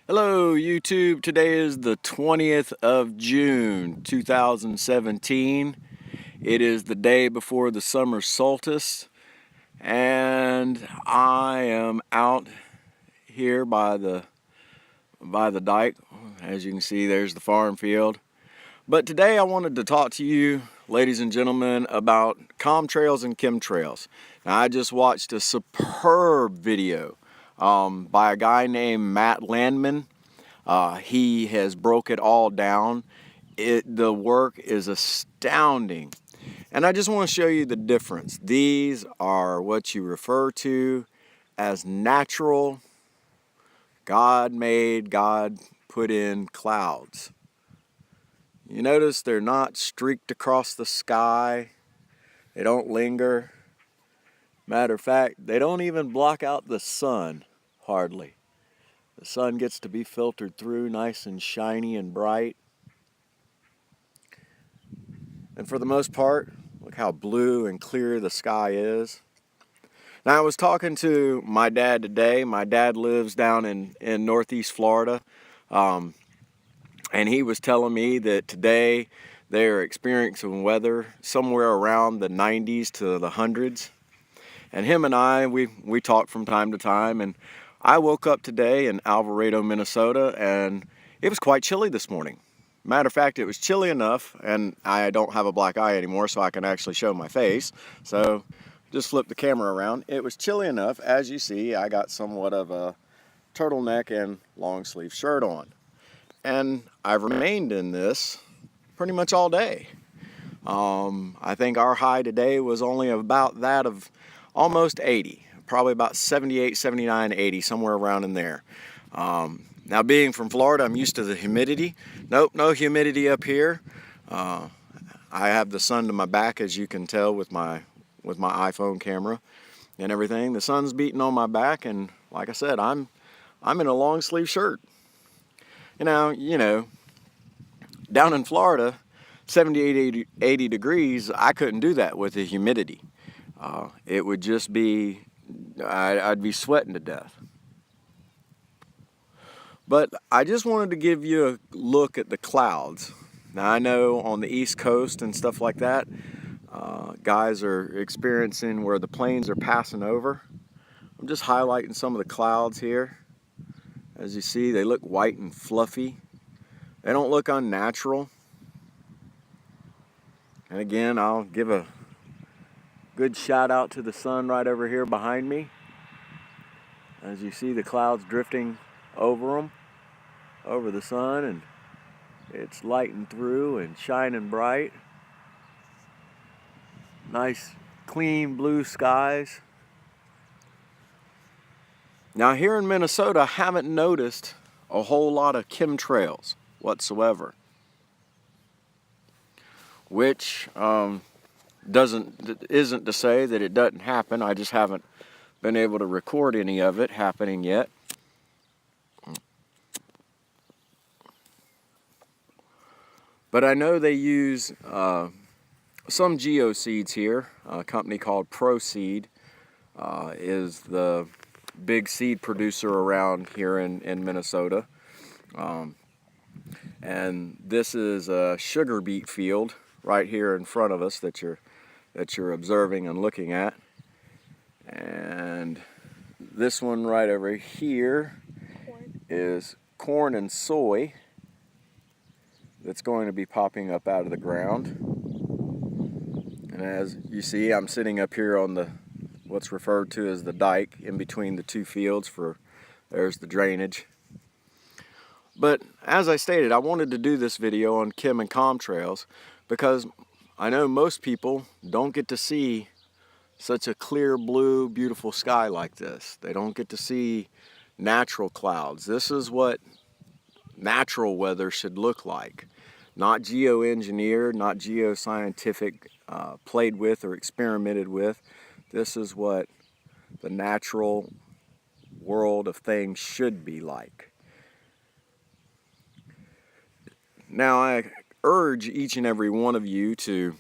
Hello YouTube, today is the 20th of June 2017. It is the day before the summer solstice and I am out here by the dike. As you can see, there's the farm field. But today I wanted to talk to you, ladies and gentlemen, about contrails and chemtrails. Now, I just watched a superb video by a guy named Matt Landman. He has broke it all down. The work is astounding. And I just want to show you the difference. These are what you refer to as natural, God-made, God put in clouds. You notice they're not streaked across the sky. They don't linger. Matter of fact, they don't even block out the sun, hardly. The sun gets to be filtered through nice and shiny and bright. And for the most part, look how blue and clear the sky is. Now, I was talking to my dad today. My dad lives down in Northeast Florida. And he was telling me that today they're experiencing weather somewhere around the 90s to the hundreds. And him and I, we talk from time to time. And I woke up today in Alvarado, Minnesota, and it was quite chilly this morning. Matter of fact, it was chilly enough, and I don't have a black eye anymore, so I can actually show my face. So just flip the camera around. It was chilly enough. As you see, I got somewhat of a turtleneck and long sleeve shirt on. And I've remained in this pretty much all day. I think our high today was only about that of almost 80. Probably about 78, 79, 80, somewhere around in there. Now, being from Florida, I'm used to the humidity. Nope, no humidity up here. I have the sun to my back, as you can tell with my iPhone camera and everything. The sun's beating on my back, and like I said, I'm in a long sleeve shirt. You know, down in Florida, 78, 80 degrees, I couldn't do that with the humidity. It would just be, I'd be sweating to death. But I just wanted to give you a look at the clouds. Now, I know on the East Coast and stuff like that, guys are experiencing where the planes are passing over. I'm just highlighting some of the clouds here. As you see, they look white and fluffy. They don't look unnatural. And again, I'll give a good shout out to the sun right over here behind me. As you see the clouds drifting over them, over the sun, and it's lighting through and shining bright. Nice, clean blue skies. Now, here in Minnesota, I haven't noticed a whole lot of chemtrails whatsoever, which isn't to say that it doesn't happen. I just haven't been able to record any of it happening yet. But I know they use some geoseeds here. A company called ProSeed is the big seed producer around here in Minnesota. And this is a sugar beet field right here in front of us that you're observing and looking at. And this one right over here is corn and soy that's going to be popping up out of the ground. And as you see, I'm sitting up here on what's referred to as the dike in between the two fields. There's the drainage. But as I stated, I wanted to do this video on chem and contrails because I know most people don't get to see such a clear blue, beautiful sky like this. They don't get to see natural clouds. This is what natural weather should look like. Not geoengineered, not geoscientific, played with or experimented with. This is what the natural world of things should be like. Now, I urge each and every one of you to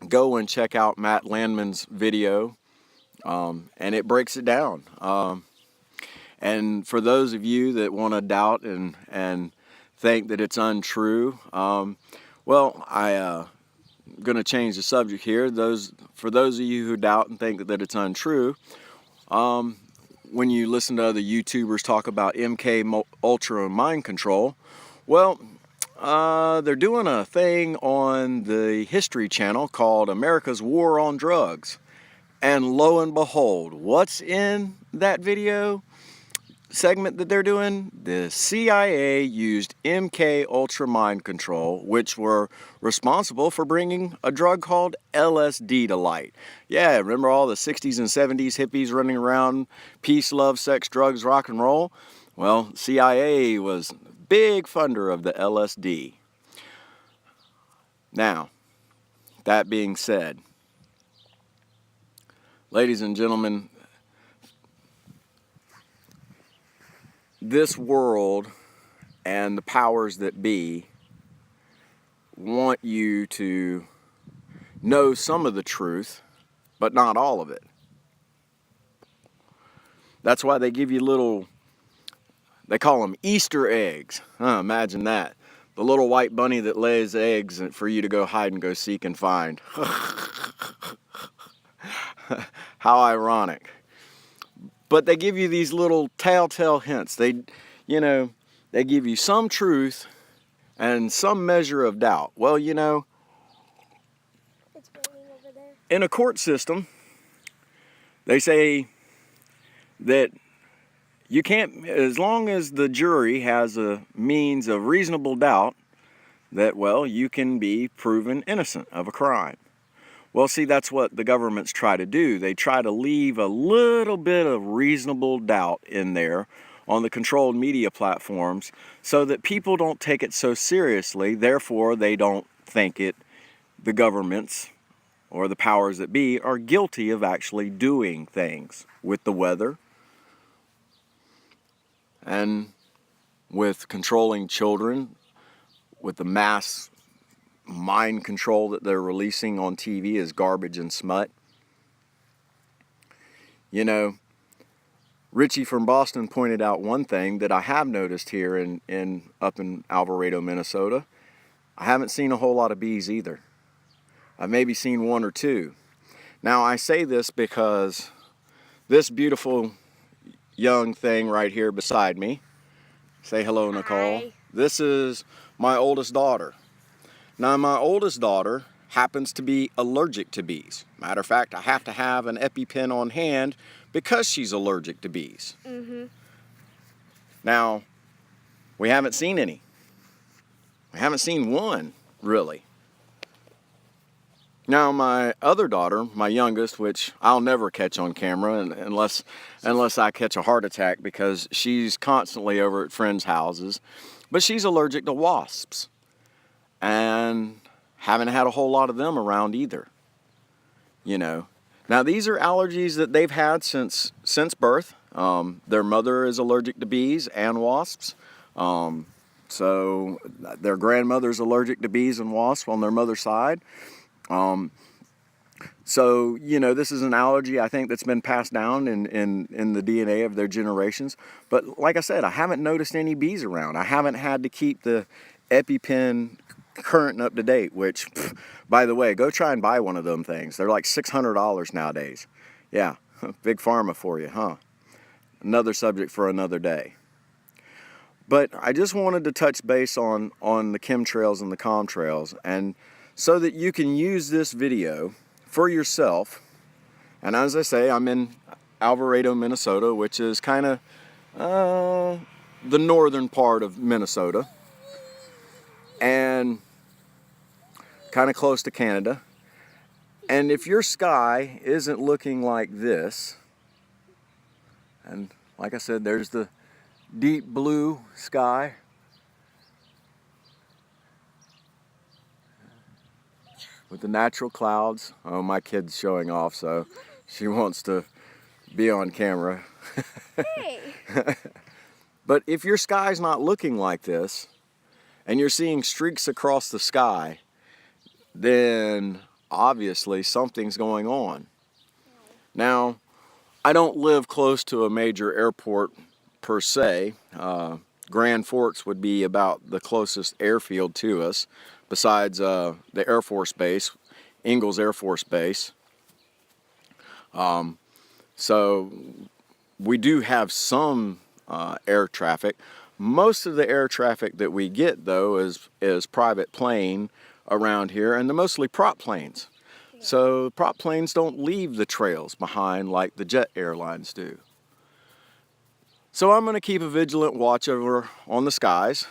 go and check out Matt Landman's video, and it breaks it down. And for those of you that want to doubt and think that it's untrue, well, I'm going to change the subject here. For those of you who doubt and think that it's untrue, when you listen to other YouTubers talk about MK Ultra mind control, well, they're doing a thing on the History Channel called America's War on Drugs. And lo and behold, what's in that video segment that they're doing? The CIA used MK Ultra mind control, which were responsible for bringing a drug called LSD to light. Yeah, remember all the 60s and 70s hippies running around, peace, love, sex, drugs, rock and roll? Well, CIA was a big funder of the LSD. Now, that being said, ladies and gentlemen, this world and the powers that be want you to know some of the truth, but not all of it. That's why they give you little, they call them Easter eggs. Imagine that. The little white bunny that lays eggs for you to go hide and go seek and find. How ironic. But they give you these little telltale hints. They give you some truth and some measure of doubt. Well, it's raining over there. In a court system, they say that you can't, as long as the jury has a means of reasonable doubt, that, well, you can be proven innocent of a crime. Well, see, that's what the governments try to do. They try to leave a little bit of reasonable doubt in there on the controlled media platforms so that people don't take it so seriously. Therefore, they don't think the governments or the powers that be are guilty of actually doing things with the weather and with controlling children, with the mass mind control that they're releasing on TV is garbage and smut. Richie from Boston pointed out one thing that I have noticed here up in Alvarado, Minnesota. I haven't seen a whole lot of bees either. I've maybe seen one or two. Now I say this because this beautiful young thing right here beside me, say hello, Nicole. Hi. This is my oldest daughter. Now, my oldest daughter happens to be allergic to bees. Matter of fact, I have to have an EpiPen on hand because she's allergic to bees. Mm-hmm. Now, we haven't seen any. We haven't seen one, really. Now, my other daughter, my youngest, which I'll never catch on camera unless I catch a heart attack because she's constantly over at friends' houses, but she's allergic to wasps. And haven't had a whole lot of them around either. Now these are allergies that they've had since birth. Their mother is allergic to bees and wasps. So their grandmother's allergic to bees and wasps on their mother's side. So this is an allergy I think that's been passed down in the DNA of their generations. But like I said, I haven't noticed any bees around. I haven't had to keep the EpiPen current and up to date, which, by the way, go try and buy one of them things. They're like $600 nowadays. Yeah, big pharma for you, huh? Another subject for another day. But I just wanted to touch base on the chemtrails and the contrails, and so that you can use this video for yourself. And as I say, I'm in Alvarado, Minnesota, which is kind of the northern part of Minnesota, and kind of close to Canada. And if your sky isn't looking like this, and like I said, there's the deep blue sky, with the natural clouds. Oh, my kid's showing off, so she wants to be on camera. Hey. But if your sky's not looking like this, and you're seeing streaks across the sky, then obviously something's going on. Now, I don't live close to a major airport per se. Grand Forks would be about the closest airfield to us, besides the Air Force Base, Ingalls Air Force Base. So we do have some air traffic. Most of the air traffic that we get, though, is private plane around here, and they're mostly prop planes. So prop planes don't leave the trails behind like the jet airlines do. So I'm going to keep a vigilant watch over on the skies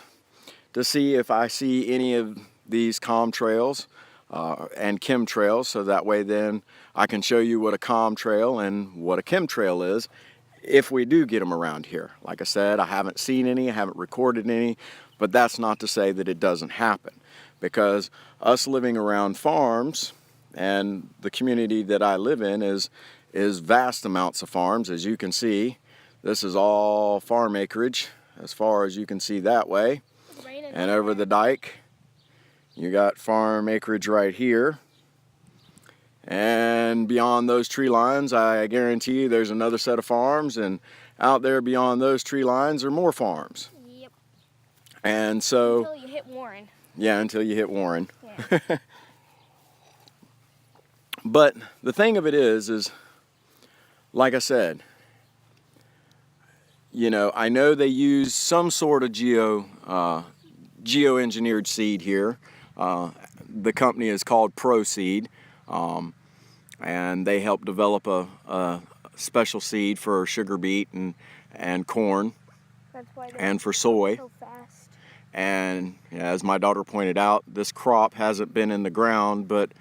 to see if I see any of these trails and chemtrails, so that way then I can show you what a trail and what a chemtrail is if we do get them around here. Like I said, I haven't seen any, I haven't recorded any, but that's not to say that it doesn't happen, because us living around farms, and the community that I live in is vast amounts of farms. As you can see, this is all farm acreage as far as you can see that way. And over the dike, you got farm acreage right here. And beyond those tree lines, I guarantee you there's another set of farms, and out there beyond those tree lines are more farms. Yep. And so... Until you hit Warren. Yeah, until you hit Warren. Yeah. But the thing of it is like I said, you know, I know they use some sort of geoengineered seed here. The company is called ProSeed, and they help develop a special seed for sugar beet and corn. That's why and for soy. So fast. And as my daughter pointed out, this crop hasn't been in the ground, but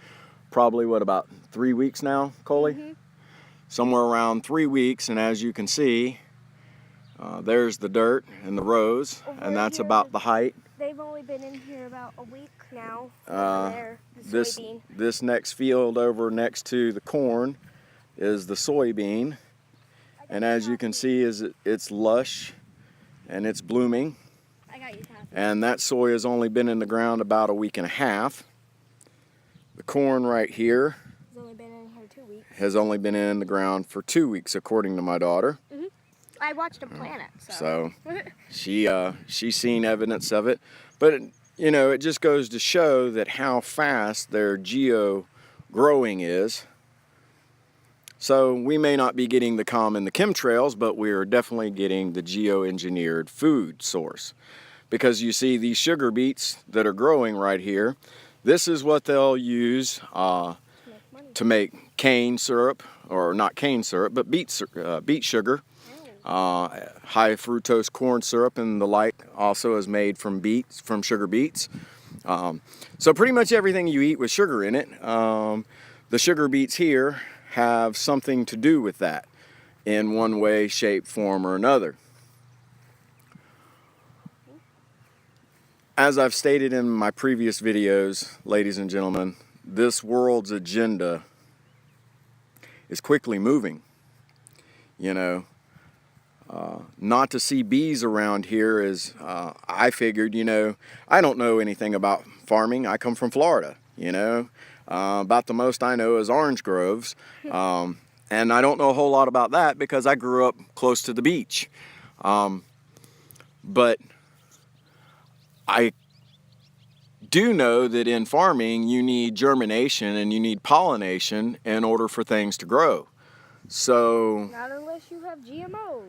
probably, what, about 3 weeks now, Coley? Mm-hmm. Somewhere around 3 weeks, and as you can see, there's the dirt and the rows, and that's about the height. They've only been in here about a week now. This next field over next to the corn is the soybean, and as you can see, it's lush and it's blooming. I got you, Kathy. And that soy has only been in the ground about a week and a half. The corn right here It's only been in here 2 weeks. has only been in the ground for 2 weeks, according to my daughter. Mm-hmm. I watched them plant it, so. She's seen evidence of it. But, you know, it just goes to show that how fast their growing is. So we may not be getting the and the chemtrails, but we are definitely getting the geoengineered food source. Because you see these sugar beets that are growing right here, this is what they'll use to make cane syrup, or not cane syrup, but beet sugar. High fructose corn syrup and the like also is made from sugar beets. So pretty much everything you eat with sugar in it, the sugar beets here have something to do with that in one way, shape, form, or another. As I've stated in my previous videos, ladies and gentlemen, this world's agenda is quickly moving. You know, not to see bees around here is, I figured, you know, I don't know anything about farming. I come from Florida, you know. About the most I know is orange groves. And I don't know a whole lot about that because I grew up close to the beach. But I do know that in farming you need germination and you need pollination in order for things to grow. So, not unless you have GMOs.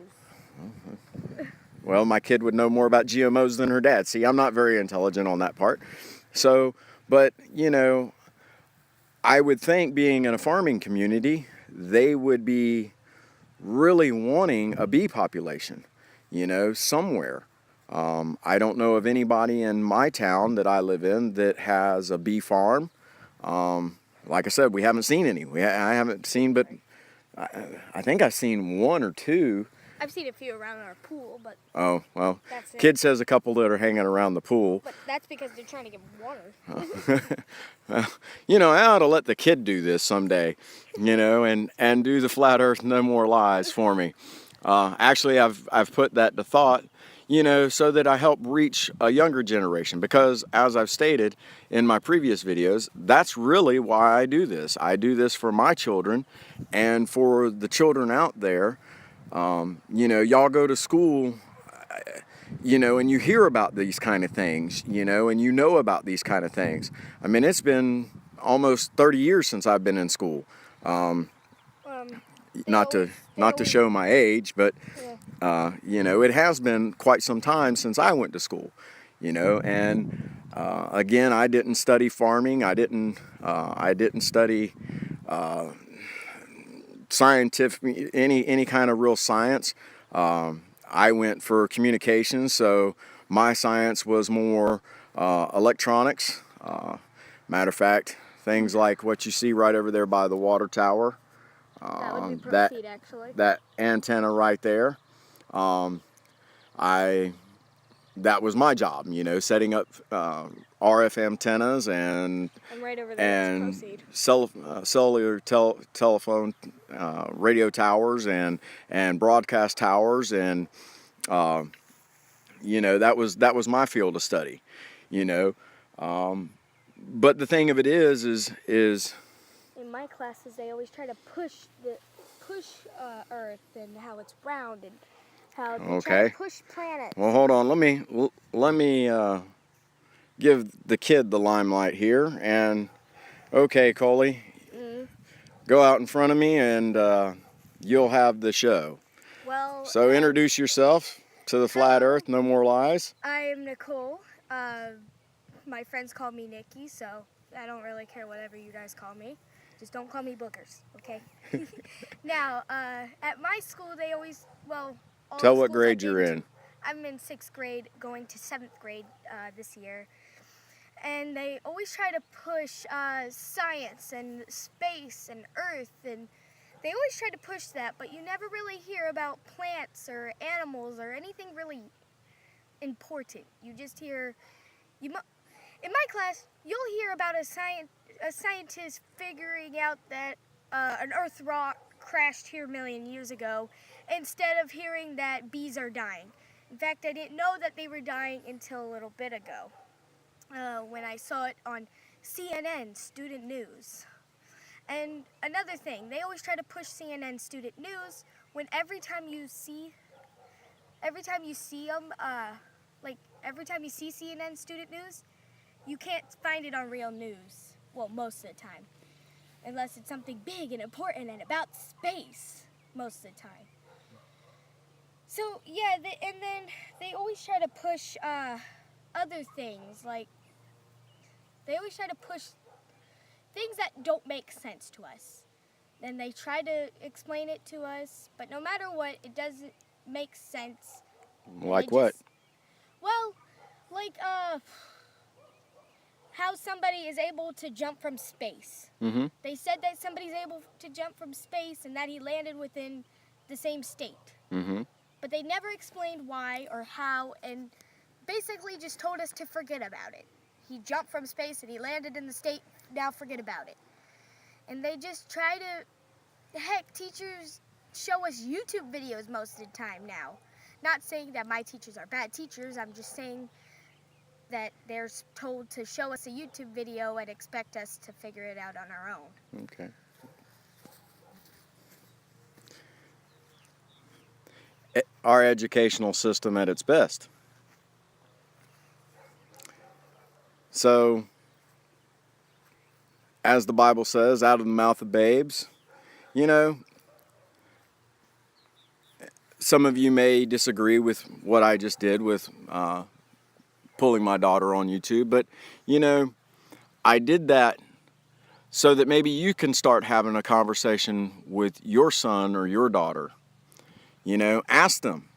Well, my kid would know more about GMOs than her dad. See, I'm not very intelligent on that part. So, but, you know, I would think being in a farming community, they would be really wanting a bee population, you know, somewhere. I don't know of anybody in my town that I live in that has a bee farm. Like I said, we haven't seen any. I haven't seen, but I think I've seen one or two. I've seen a few around our pool, but... Oh, well, that's it. Kid says a couple that are hanging around the pool. But that's because they're trying to get water. Well, you know, I ought to let the kid do this someday, you know, and do the Flat Earth No More Lies for me. Actually, I've put that to thought, you know, so that I help reach a younger generation. Because, as I've stated in my previous videos, that's really why I do this. I do this for my children and for the children out there You know, y'all go to school, you know, and you hear about these kind of things, you know, and you know about these kind of things. I mean, it's been almost 30 years since I've been in school. Not to show my age, but you know, it has been quite some time since I went to school, you know. And again, I didn't study farming. I didn't study scientific, any kind of real science. I went for communications, so my science was more electronics. Matter of fact, things like what you see right over there by the water tower. That would be proceed, actually. That antenna right there. That was my job, you know, setting up RF antennas and right over there, proceed. Cellular telephone radio towers and broadcast towers, and you know, that was my field of study, you know. But the thing of it is in my classes they always try to push Earth and how it's round and how they try to push planets. Well, hold on. Let me give the kid the limelight here. And okay, Coley, go out in front of me, and you'll have the show. Well, so introduce yourself to the Flat Earth. No more lies. I'm Nicole. My friends call me Nikki, so I don't really care whatever you guys call me. Just don't call me boogers, okay? Now, at my school, they always, tell what grade you're in. I'm in 6th grade, going to 7th grade this year. And they always try to push science and space and Earth, and they always try to push that, but you never really hear about plants or animals or anything really important. You just hear, in my class, you'll hear about a scientist figuring out that an Earth rock crashed here a million years ago, instead of hearing that bees are dying. In fact, I didn't know that they were dying until a little bit ago, when I saw it on CNN Student News. And another thing, they always try to push CNN Student News when every time you see CNN Student News, you can't find it on real news. Well, most of the time. Unless it's something big and important and about space, most of the time. So, yeah, and then they always try to push other things, like, they always try to push things that don't make sense to us. Then they try to explain it to us, but no matter what, it doesn't make sense. Like what? Well, like, how somebody is able to jump from space. Mm-hmm. They said that somebody's able to jump from space and that he landed within the same state. Mm-hmm. But they never explained why or how, and basically just told us to forget about it. He jumped from space and he landed in the state, now forget about it. And they just try to, heck, teachers show us YouTube videos most of the time now. Not saying that my teachers are bad teachers, I'm just saying that they're told to show us a YouTube video and expect us to figure it out on our own. Okay. Our educational system at its best. So, as the Bible says, out of the mouth of babes, you know, some of you may disagree with what I just did with pulling my daughter on YouTube, but you know, I did that so that maybe you can start having a conversation with your son or your daughter. You know, ask them.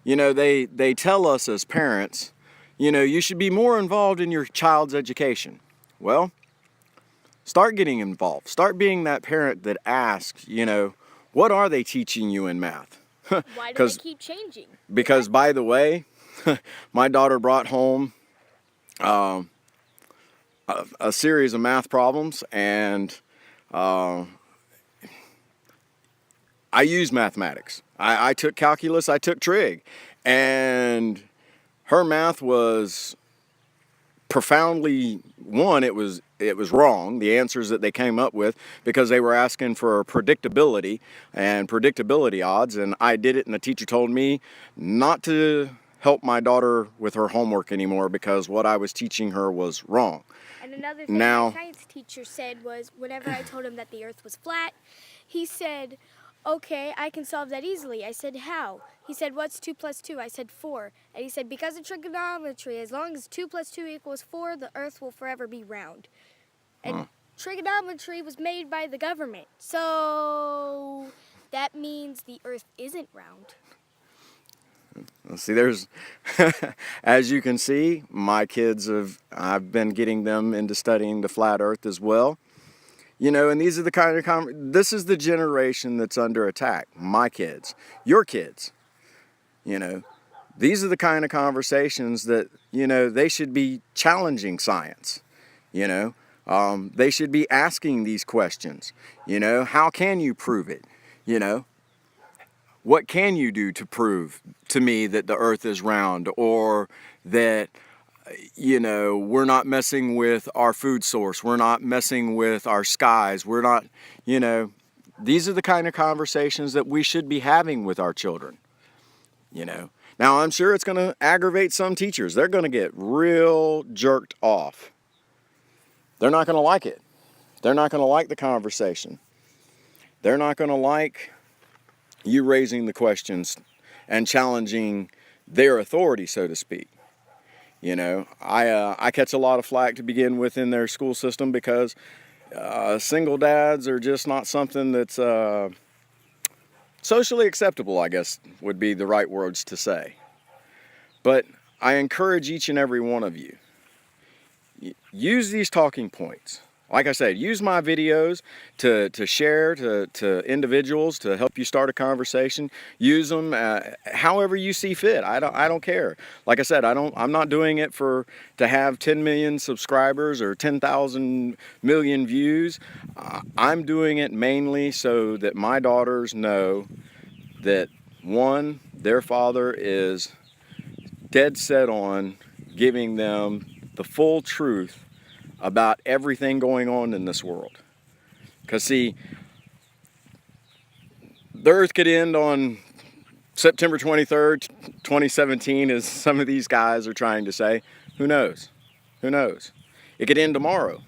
You know, they tell us as parents, you know, you should be more involved in your child's education. Well, start getting involved. Start being that parent that asks, you know, what are they teaching you in math? Why do they keep changing? Because, by the way, my daughter brought home a series of math problems, and I use mathematics. I took calculus, I took trig, and her math was profoundly, one, it was it was wrong, the answers that they came up with, because they were asking for predictability and predictability odds, and I did it, and the teacher told me not to help my daughter with her homework anymore because what I was teaching her was wrong. And another thing my science teacher said was, whenever I told him that the earth was flat, he said, okay, I can solve that easily. I said, how? He said, what's 2 plus 2? I said, 4. And he said, because of trigonometry, as long as 2 plus 2 equals 4, the earth will forever be round. And trigonometry was made by the government. So that means the earth isn't round. See, there's, as you can see, my kids I've been getting them into studying the flat earth as well. You know, and these are the kind of, this is the generation that's under attack. My kids, your kids, you know, these are the kind of conversations that, you know, they should be challenging science, you know. They should be asking these questions, you know, how can you prove it, you know? What can you do to prove to me that the earth is round, or that, you know, we're not messing with our food source, we're not messing with our skies, we're not, you know, these are the kind of conversations that we should be having with our children, you know. Now, I'm sure it's going to aggravate some teachers. They're going to get real jerked off. They're not going to like it. They're not going to like the conversation. They're not going to like you raising the questions and challenging their authority, so to speak. You know, I catch a lot of flack to begin with in their school system because single dads are just not something that's socially acceptable, I guess would be the right words to say. But I encourage each and every one of you, use these talking points. Like I said, use my videos to share to individuals to help you start a conversation. Use them however you see fit. I don't care. Like I said, I'm not doing it to have 10 million subscribers or 10,000 million views. I'm doing it mainly so that my daughters know that, one, their father is dead set on giving them the full truth about everything going on in this world. Because see, the earth could end on September 23rd, 2017, as some of these guys are trying to say. Who knows? Who knows? It could end tomorrow.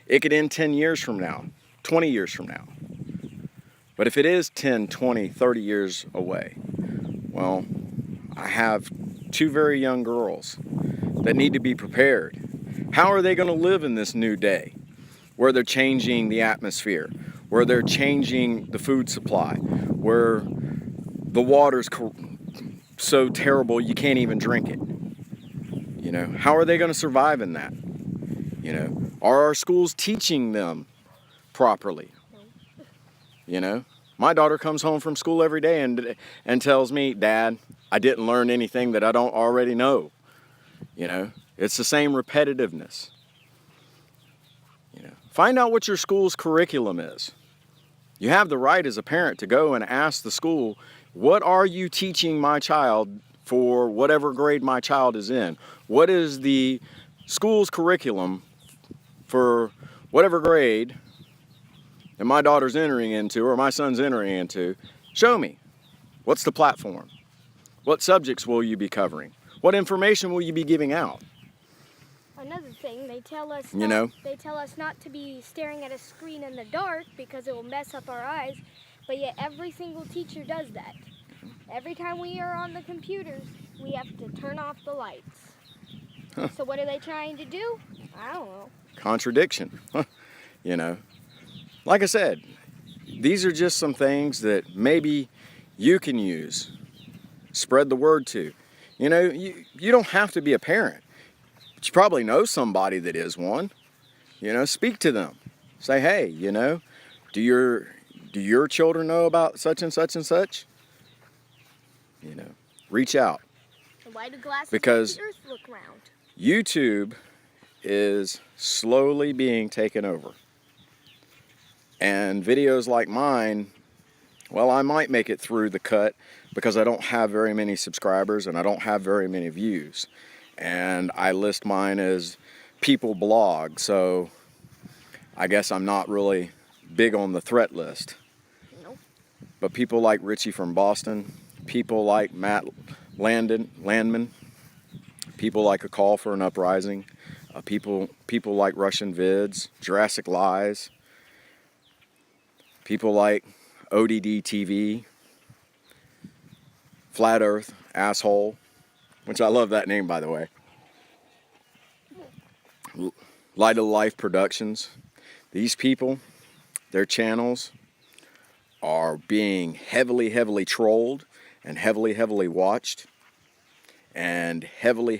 It could end 10 years from now, 20 years from now. But if it is 10, 20, 30 years away, well, I have 2 very young girls that need to be prepared. How are they going to live in this new day where they're changing the atmosphere, where they're changing the food supply, where the water's so terrible you can't even drink it? You know, how are they going to survive in that? You know, are our schools teaching them properly? You know, my daughter comes home from school every day and tells me, Dad, I didn't learn anything that I don't already know. You know, it's the same repetitiveness. You know, find out what your school's curriculum is. You have the right as a parent to go and ask the school, what are you teaching my child for whatever grade my child is in? What is the school's curriculum for whatever grade that my daughter's entering into or my son's entering into? Show me. What's the platform? What subjects will you be covering? What information will you be giving out? Another thing, they tell us not to be staring at a screen in the dark because it will mess up our eyes, but yet every single teacher does that. Every time we are on the computers, we have to turn off the lights. So what are they trying to do? I don't know. Contradiction. You know, like I said, these are just some things that maybe you can use. Spread the word to. You know, you don't have to be a parent. But you probably know somebody that is one. You know, speak to them. Say, hey, you know, do your children know about such and such and such? You know, reach out. And why do glasses because make the earth look round? YouTube is slowly being taken over. And videos like mine, well, I might make it through the cut because I don't have very many subscribers and I don't have very many views. And I list mine as people blog, so I guess I'm not really big on the threat list. Nope. But people like Richie from Boston, people like Matt Landman, people like A Call for an Uprising, people like Russian Vids, Jurassic Lies, people like ODD TV, Flat Earth, Asshole, which I love that name, by the way. Light of Life Productions. These people, their channels are being heavily trolled and heavily watched and heavily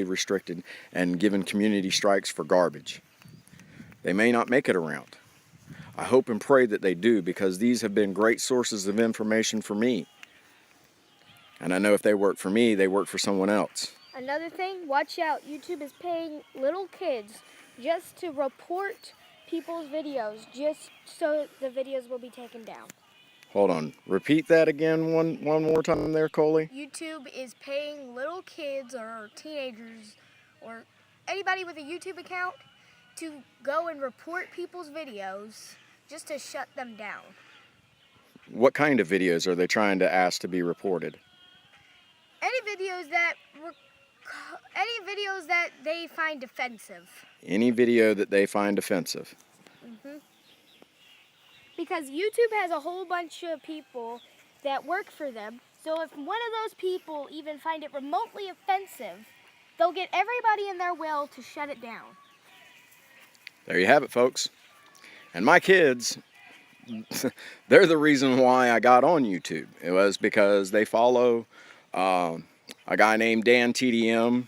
restricted and given community strikes for garbage. They may not make it around. I hope and pray that they do, because these have been great sources of information for me. And I know if they work for me, they work for someone else. Another thing, watch out. YouTube is paying little kids just to report people's videos, just so the videos will be taken down. Hold on. Repeat that again one more time there, Coley. YouTube is paying little kids or teenagers or anybody with a YouTube account to go and report people's videos just to shut them down. What kind of videos are they trying to ask to be reported? Any videos that they find offensive. Any video that they find offensive. Because YouTube has a whole bunch of people that work for them. So if one of those people even find it remotely offensive, they'll get everybody in their will to shut it down. There you have it, folks. And my kids, they're the reason why I got on YouTube. It was because they follow a guy named Dan TDM.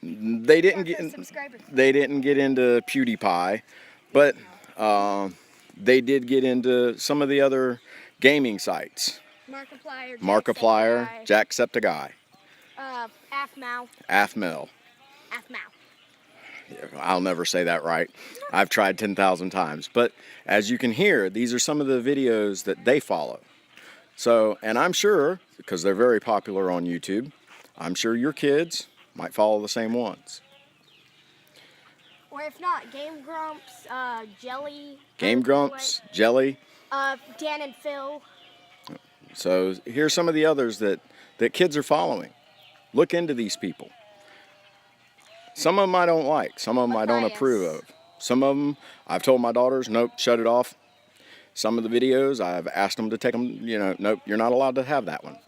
They didn't get into PewDiePie, but they did get into some of the other gaming sites. Markiplier, Jacksepticeye, Aphmel. I'll never say that right. I've tried 10,000 times. But as you can hear, these are some of the videos that they follow. So, and I'm sure, because they're very popular on YouTube, I'm sure your kids might follow the same ones. Or if not, Game Grumps, Jelly. Game Grumps, Jelly. Dan and Phil. So here's some of the others that kids are following. Look into these people. Some of them I don't like. Some of them I don't approve of. Some of them I've told my daughters, nope, shut it off. Some of the videos I've asked them to take them, nope, you're not allowed to have that one.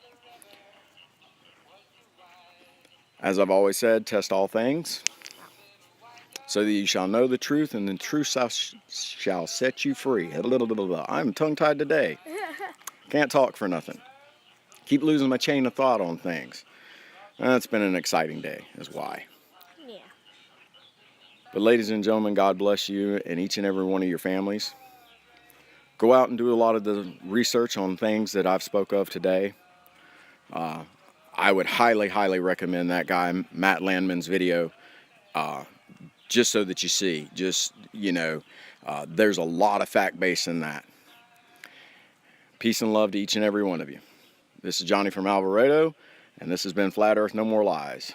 As I've always said, test all things, so that you shall know the truth, and the truth shall set you free. I'm tongue-tied today. Can't talk for nothing. Keep losing my chain of thought on things. It's been an exciting day, is why. Yeah. But ladies and gentlemen, God bless you and each and every one of your families. Go out and do a lot of the research on things that I've spoke of today. I would highly recommend that guy, Matt Landman's video, just so that you see, there's a lot of fact base in that. Peace and love to each and every one of you. This is Johnny from Alvarado, and this has been Flat Earth No More Lies.